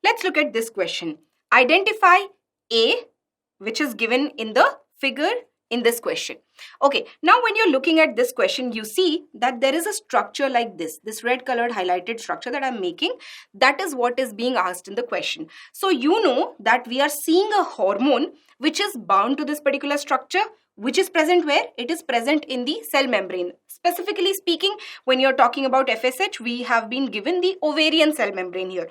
Let's look at this question. Identify A, which is given in the figure in this question. Okay, now when you're looking at this question, you see that there is a structure like this red colored highlighted structure that I'm making. That is what is being asked in the question. So you know that we are seeing a hormone which is bound to this particular structure, which is present where? It is present in the cell membrane. Specifically speaking, when you're talking about FSH, we have been given the ovarian cell membrane here.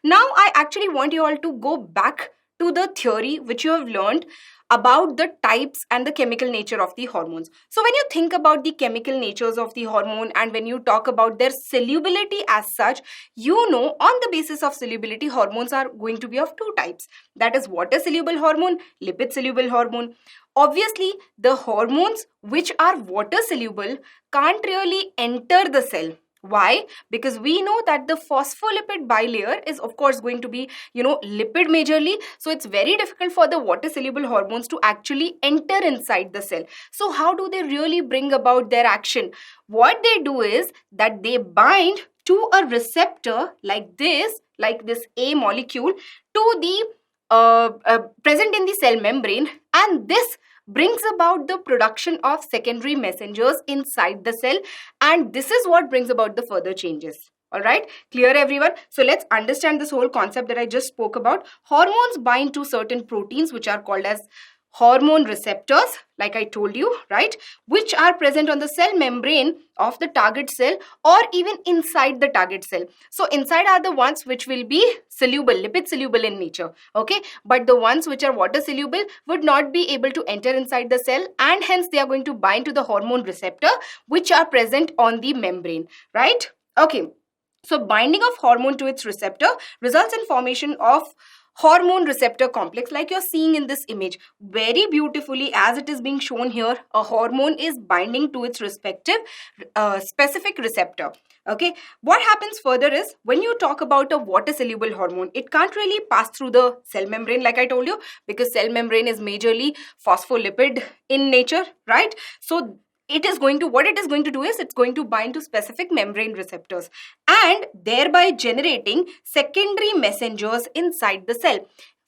Now I actually want you all to go back to the theory which you have learned about the types and the chemical nature of the hormones. So when you think about the chemical natures of the hormone and when you talk about their solubility as such, you know on the basis of solubility, hormones are going to be of two types. That is water soluble hormone, lipid soluble hormone. Obviously, the hormones which are water soluble can't really enter the cell. Why? Because we know that the phospholipid bilayer is of course going to be, lipid majorly. So it's very difficult for the water soluble hormones to actually enter inside the cell. So how do they really bring about their action? What they do is that they bind to a receptor like this A molecule to the present in the cell membrane, and this brings about the production of secondary messengers inside the cell, and this is what brings about the further changes. All right, clear everyone? So let's understand this whole concept that I just spoke about. Hormones bind to certain proteins which are called as hormone receptors, like I told you, right, which are present on the cell membrane of the target cell or even inside the target cell. So inside are the ones which will be soluble, lipid soluble in nature, okay, but the ones which are water soluble would not be able to enter inside the cell, and hence they are going to bind to the hormone receptor which are present on the membrane, right? Okay, so binding of hormone to its receptor results in formation of hormone receptor complex, like you're seeing in this image very beautifully as it is being shown here. A hormone is binding to its respective specific receptor. Okay, what happens further is when you talk about a water soluble hormone, it can't really pass through the cell membrane, like I told you, because cell membrane is majorly phospholipid in nature, right? So what it is going to do is it's going to bind to specific membrane receptors and thereby generating secondary messengers inside the cell.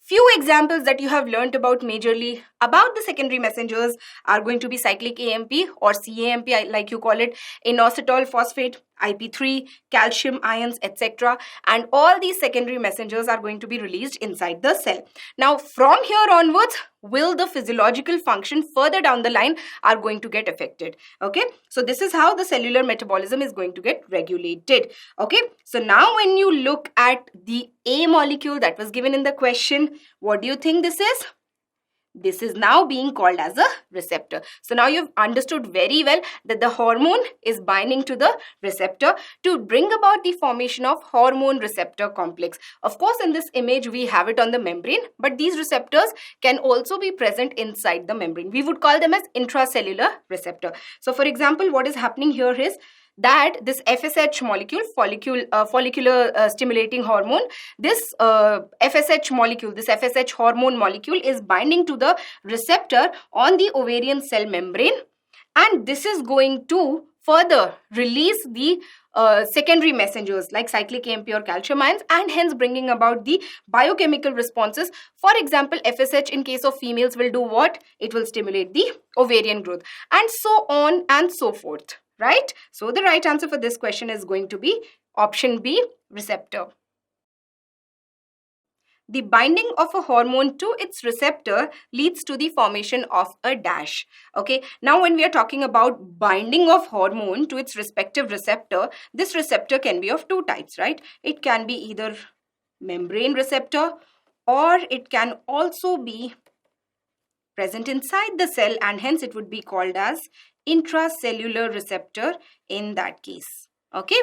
Few examples that you have learnt about majorly about the secondary messengers are going to be cyclic AMP or CAMP, like you call it, inositol phosphate, IP3, calcium ions, etc. And all these secondary messengers are going to be released inside the cell. Now, from here onwards, will the physiological function further down the line are going to get affected. Okay, so this is how the cellular metabolism is going to get regulated. Okay, so now when you look at the A molecule that was given in the question, what do you think this is? This is now being called as a receptor. So now you've understood very well that the hormone is binding to the receptor to bring about the formation of hormone receptor complex. Of course, in this image, we have it on the membrane, but these receptors can also be present inside the membrane. We would call them as intracellular receptor. So for example, what is happening here is that this FSH molecule, follicular stimulating hormone, this FSH molecule, this FSH hormone molecule is binding to the receptor on the ovarian cell membrane, and this is going to further release the secondary messengers like cyclic AMP or calcium ions, and hence bringing about the biochemical responses. For example, FSH in case of females will do what? It will stimulate the ovarian growth, and so on and so forth. Right? So the right answer for this question is going to be option B, receptor. The binding of a hormone to its receptor leads to the formation of a dash. Okay, now when we are talking about binding of hormone to its respective receptor, this receptor can be of two types, right? It can be either membrane receptor or it can also be present inside the cell, and hence it would be called as intracellular receptor in that case. Okay,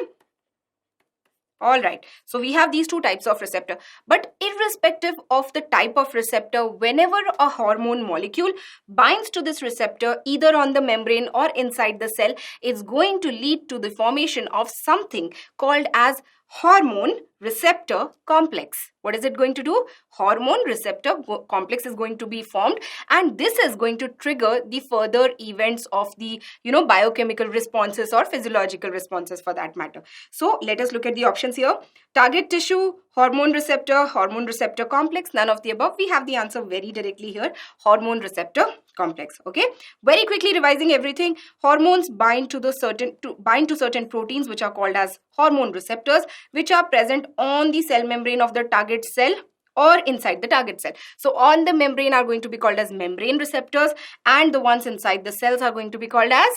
all right, so we have these two types of receptor, but irrespective of the type of receptor, whenever a hormone molecule binds to this receptor either on the membrane or inside the cell, it's going to lead to the formation of something called as hormone receptor complex. What is it going to do? Hormone receptor complex is going to be formed, and this is going to trigger the further events of the biochemical responses or physiological responses for that matter. So let us look at the options here. Target tissue, hormone receptor complex, none of the above. We have the answer very directly here, hormone receptor complex. Okay, very quickly revising everything. Hormones bind to certain proteins which are called as hormone receptors, which are present on the cell membrane of the target cell or inside the target cell. So on the membrane are going to be called as membrane receptors, and the ones inside the cells are going to be called as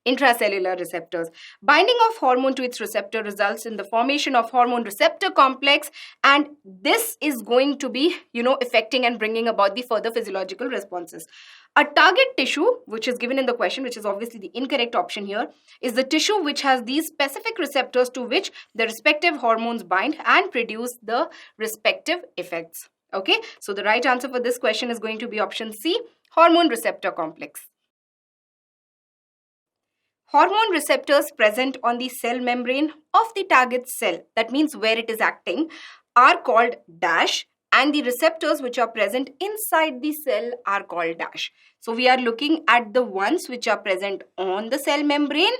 intracellular receptors. Binding of hormone to its receptor results in the formation of hormone receptor complex, and this is going to be affecting and bringing about the further physiological responses. A target tissue, which is given in the question, which is obviously the incorrect option here, is the tissue which has these specific receptors to which the respective hormones bind and produce the respective effects. Okay, so the right answer for this question is going to be option C, hormone receptor complex. Hormone receptors present on the cell membrane of the target cell, that means where it is acting, are called dash, and the receptors which are present inside the cell are called dash. So we are looking at the ones which are present on the cell membrane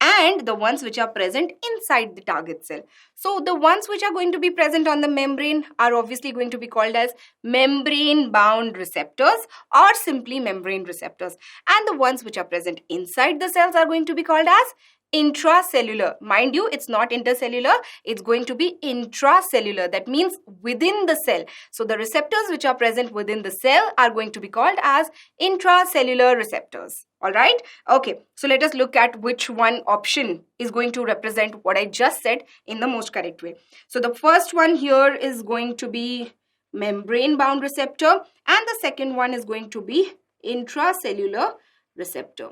and the ones which are present inside the target cell. So the ones which are going to be present on the membrane are obviously going to be called as membrane bound receptors or simply membrane receptors, and the ones which are present inside the cells are going to be called as intracellular. Mind you, it's not intercellular, it's going to be intracellular. That means within the cell. So the receptors which are present within the cell are going to be called as intracellular receptors. All right. Okay. So let us look at which one option is going to represent what I just said in the most correct way. So the first one here is going to be membrane bound receptor, and the second one is going to be intracellular receptor.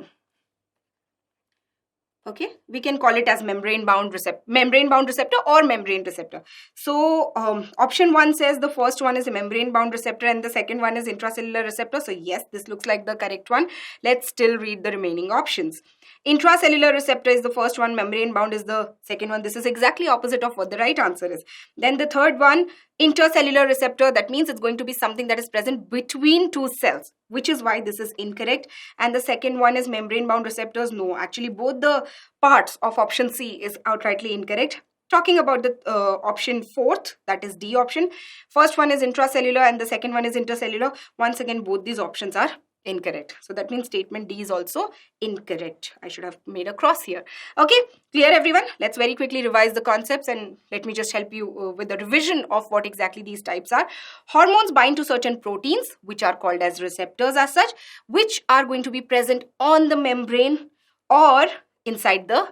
Okay, we can call it as membrane bound receptor or membrane receptor. So option 1 says the first one is a membrane bound receptor and the second one is intracellular receptor. So yes, this looks like the correct one. Let's still read the remaining options. Intracellular receptor is the first one, membrane bound is the second one. This is exactly opposite of what the right answer is. Then the third one, intercellular receptor, that means it's going to be something that is present between two cells, which is why this is incorrect. And the second one is membrane bound receptors. No, actually both the parts of option C is outrightly incorrect. Talking about the option 4th, that is D option. First one is intracellular and the second one is intercellular. Once again, both these options are incorrect. So that means statement D is also incorrect. I should have made a cross here. Okay, clear everyone? Let's very quickly revise the concepts and let me just help you with the revision of what exactly these types are. Hormones bind to certain proteins which are called as receptors as such, which are going to be present on the membrane or inside the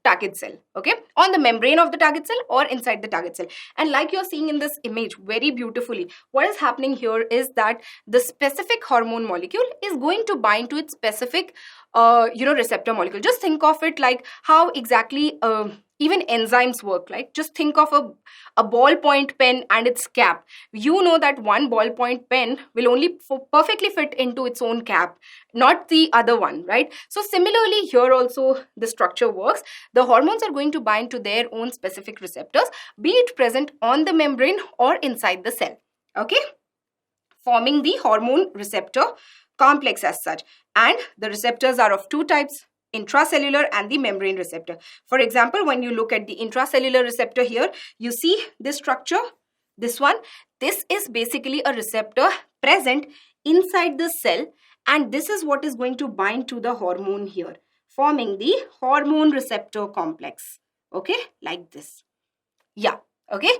target cell. Okay, on the membrane of the target cell or inside the target cell. And like you're seeing in this image very beautifully, what is happening here is that the specific hormone molecule is going to bind to its specific receptor molecule. Just think of it like how exactly even enzymes work. Like just think of a ballpoint pen and its cap. You know that one ballpoint pen will only perfectly fit into its own cap, not the other one, right? So similarly here also the structure works. The hormones are going to bind to their own specific receptors, be it present on the membrane or inside the cell. Okay, forming the hormone receptor complex as such. And the receptors are of two types, intracellular and the membrane receptor. For example, when you look at the intracellular receptor here, you see this structure, this one. This is basically a receptor present inside the cell, and this is what is going to bind to the hormone here, forming the hormone receptor complex. Okay, like this. Yeah, okay.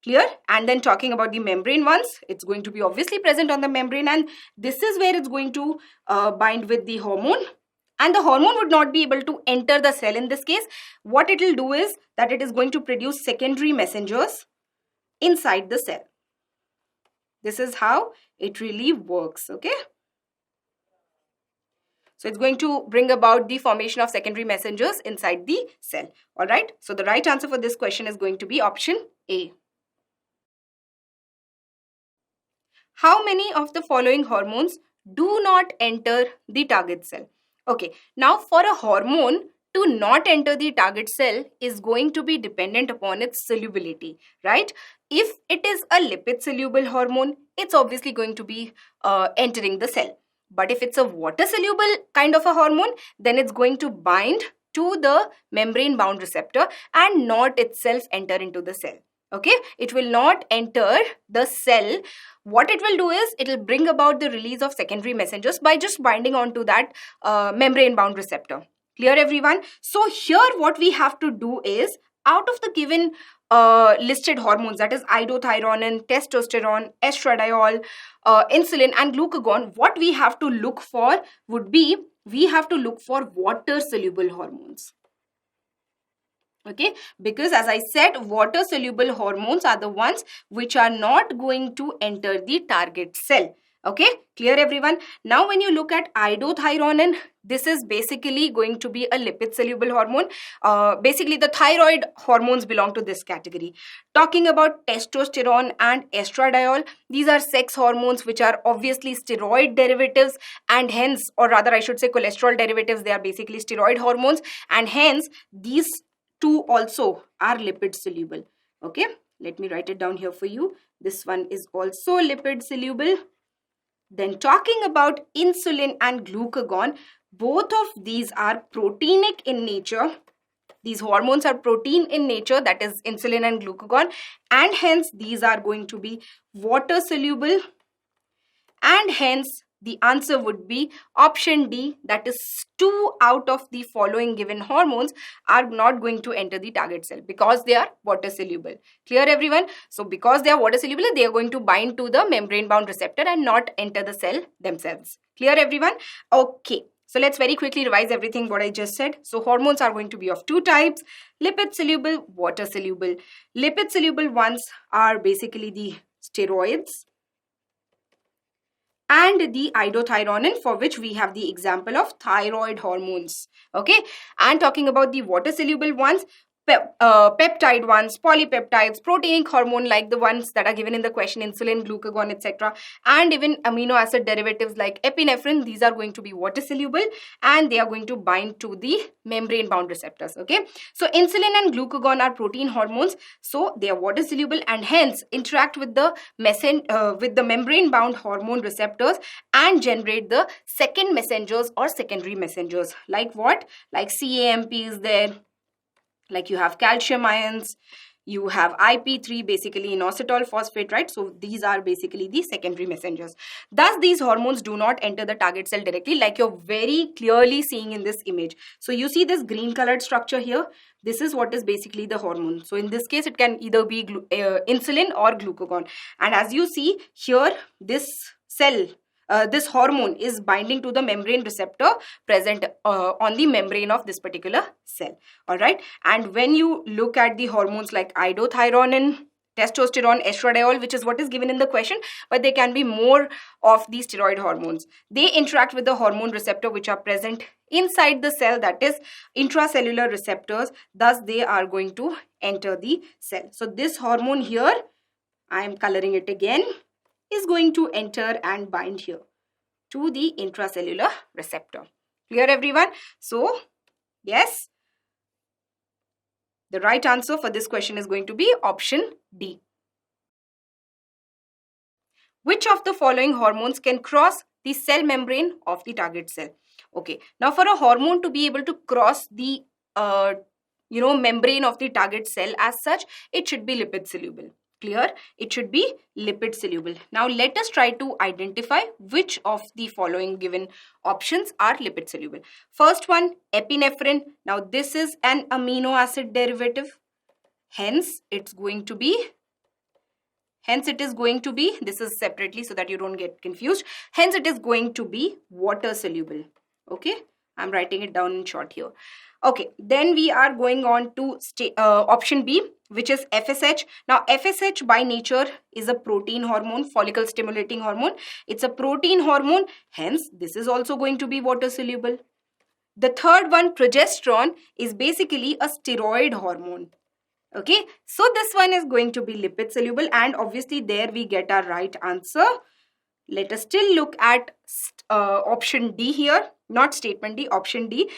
Clear? And then talking about the membrane ones, it's going to be obviously present on the membrane, and this is where it's going to bind with the hormone, and the hormone would not be able to enter the cell in this case. What it will do is that it is going to produce secondary messengers inside the cell. This is how it really works. Okay. So it's going to bring about the formation of secondary messengers inside the cell. All right. So the right answer for this question is going to be option A. How many of the following hormones do not enter the target cell? Okay, now for a hormone to not enter the target cell is going to be dependent upon its solubility, right? If it is a lipid soluble hormone, it's obviously going to be entering the cell. But if it's a water soluble kind of a hormone, then it's going to bind to the membrane bound receptor and not itself enter into the cell. Okay, it will not enter the cell. What it will do is it will bring about the release of secondary messengers by just binding onto that membrane bound receptor. Clear, everyone? So here what we have to do is, out of the given listed hormones, that is iodothyronin, testosterone, estradiol, insulin and glucagon, what we have to look for would be, we have to look for water soluble hormones. Okay, because as I said, water soluble hormones are the ones which are not going to enter the target cell. Okay, clear, everyone? Now when you look at iodothyronin, this is basically going to be a lipid soluble hormone. Basically the thyroid hormones belong to this category. Talking about testosterone and estradiol, these are sex hormones which are obviously steroid derivatives, and hence, or rather I should say cholesterol derivatives, they are basically steroid hormones, and hence these two also are lipid soluble. Okay, let me write it down here for you. This one is also lipid soluble. Then talking about insulin and glucagon, both of these are proteinic in nature. These hormones are protein in nature, that is insulin and glucagon, and hence these are going to be water soluble, and hence the answer would be option D, that is 2 out of the following given hormones are not going to enter the target cell because they are water soluble. Clear, everyone? So because they are water soluble, they are going to bind to the membrane bound receptor and not enter the cell themselves. Clear, everyone? Okay. So let's very quickly revise everything what I just said. So hormones are going to be of 2 types: lipid soluble, water soluble. Lipid soluble ones are basically the steroids and the iodothyronin, for which we have the example of thyroid hormones. Okay, and talking about the water soluble ones, peptide ones, polypeptides, proteinic hormone like the ones that are given in the question, insulin, glucagon, etc., and even amino acid derivatives like epinephrine, these are going to be water soluble and they are going to bind to the membrane bound receptors. Okay, so insulin and glucagon are protein hormones, so they are water soluble and hence interact with the membrane bound hormone receptors and generate the second messengers or secondary messengers. Like what? Like CAMP is there, like you have calcium ions, you have IP3, basically inositol phosphate, right? So these are basically the secondary messengers. Thus, these hormones do not enter the target cell directly, like you're very clearly seeing in this image. So you see this green colored structure here. This is what is basically the hormone. So in this case, it can either be insulin or glucagon. And as you see here, this cell, this hormone is binding to the membrane receptor present on the membrane of this particular cell. All right. And when you look at the hormones like iodothyronin, testosterone, estradiol, which is what is given in the question, but they can be more of the steroid hormones. They interact with the hormone receptor which are present inside the cell, that is intracellular receptors. Thus, they are going to enter the cell. So this hormone here, I am coloring it again, is going to enter and bind here to the intracellular receptor. Clear, everyone? So, yes, the right answer for this question is going to be option D. Which of the following hormones can cross the cell membrane of the target cell? Okay, now for a hormone to be able to cross the membrane of the target cell as such, it should be lipid soluble. Clear? It should be lipid soluble. Now let us try to identify which of the following given options are lipid soluble. First one, epinephrine. Now this is an amino acid derivative. Hence it is going to be, this is separately so that you don't get confused. Hence it is going to be water soluble. Okay, I'm writing it down in short here. Okay, then we are going on to option B, which is FSH. Now, FSH by nature is a protein hormone, follicle stimulating hormone. It's a protein hormone. Hence, this is also going to be water soluble. The third one, progesterone, is basically a steroid hormone. Okay, so this one is going to be lipid soluble, and obviously there we get our right answer. Let us still look at option D here. not statement D, option D,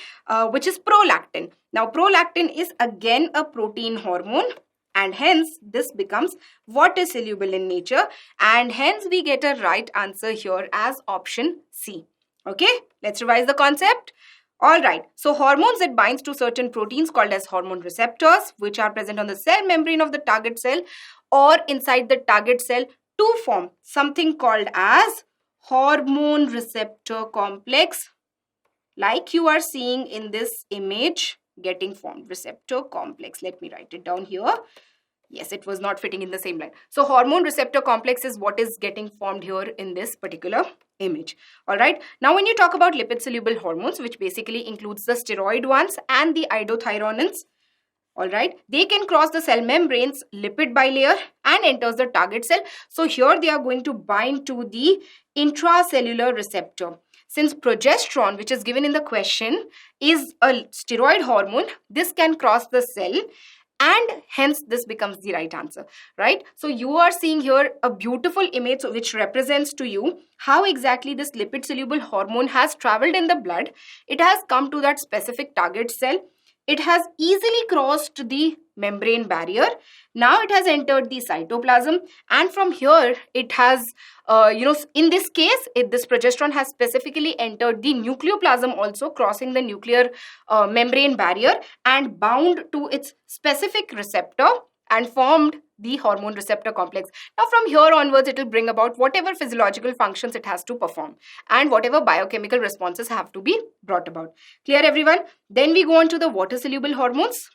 which is prolactin. Now, prolactin is again a protein hormone, and hence this becomes water soluble in nature, and hence we get a right answer here as option C. Okay, let's revise the concept. All right, so hormones that binds to certain proteins called as hormone receptors, which are present on the cell membrane of the target cell or inside the target cell to form something called as hormone receptor complex, like you are seeing in this image getting formed. Receptor complex, let me write it down here. Yes, it was not fitting in the same line. So hormone receptor complex is what is getting formed here in this particular image. All right. Now, when you talk about lipid soluble hormones, which basically includes the steroid ones and the iodothyronins, all right, they can cross the cell membrane's lipid bilayer and enters the target cell. So here they are going to bind to the intracellular receptor. Since progesterone, which is given in the question, is a steroid hormone, this can cross the cell, and hence this becomes the right answer, right? So you are seeing here a beautiful image which represents to you how exactly this lipid soluble hormone has traveled in the blood. It has come to that specific target cell. It has easily crossed the membrane barrier. Now it has entered the cytoplasm, and from here it has, in this case, this progesterone has specifically entered the nucleoplasm also, crossing the nuclear membrane barrier and bound to its specific receptor and formed the hormone receptor complex. Now from here onwards, it will bring about whatever physiological functions it has to perform and whatever biochemical responses have to be brought about. Clear, everyone? Then we go on to the water soluble hormones.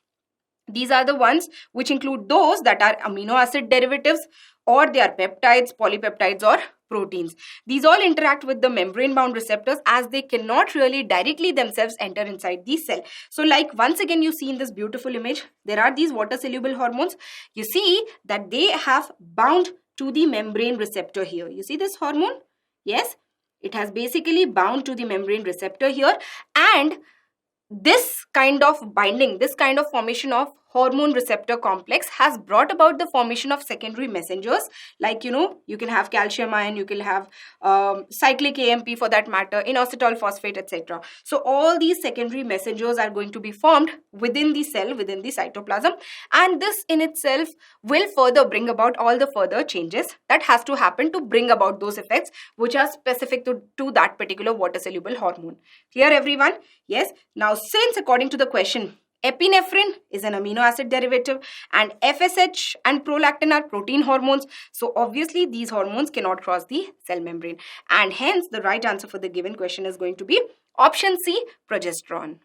These are the ones which include those that are amino acid derivatives, or they are peptides, polypeptides, or proteins. These all interact with the membrane bound receptors as they cannot really directly themselves enter inside the cell. So like once again you see in this beautiful image, there are these water soluble hormones. You see that they have bound to the membrane receptor here. You see this hormone? Yes, it has basically bound to the membrane receptor here, and this kind of binding, this kind of formation of hormone receptor complex has brought about the formation of secondary messengers, like you can have calcium ion, you can have cyclic AMP for that matter, inositol phosphate, etc. So all these secondary messengers are going to be formed within the cell, within the cytoplasm, and this in itself will further bring about all the further changes that has to happen to bring about those effects which are specific to that particular water soluble hormone. Clear, everyone? Yes. Now, since according to the question, epinephrine is an amino acid derivative and FSH and prolactin are protein hormones, so obviously these hormones cannot cross the cell membrane, and hence the right answer for the given question is going to be option C, progesterone.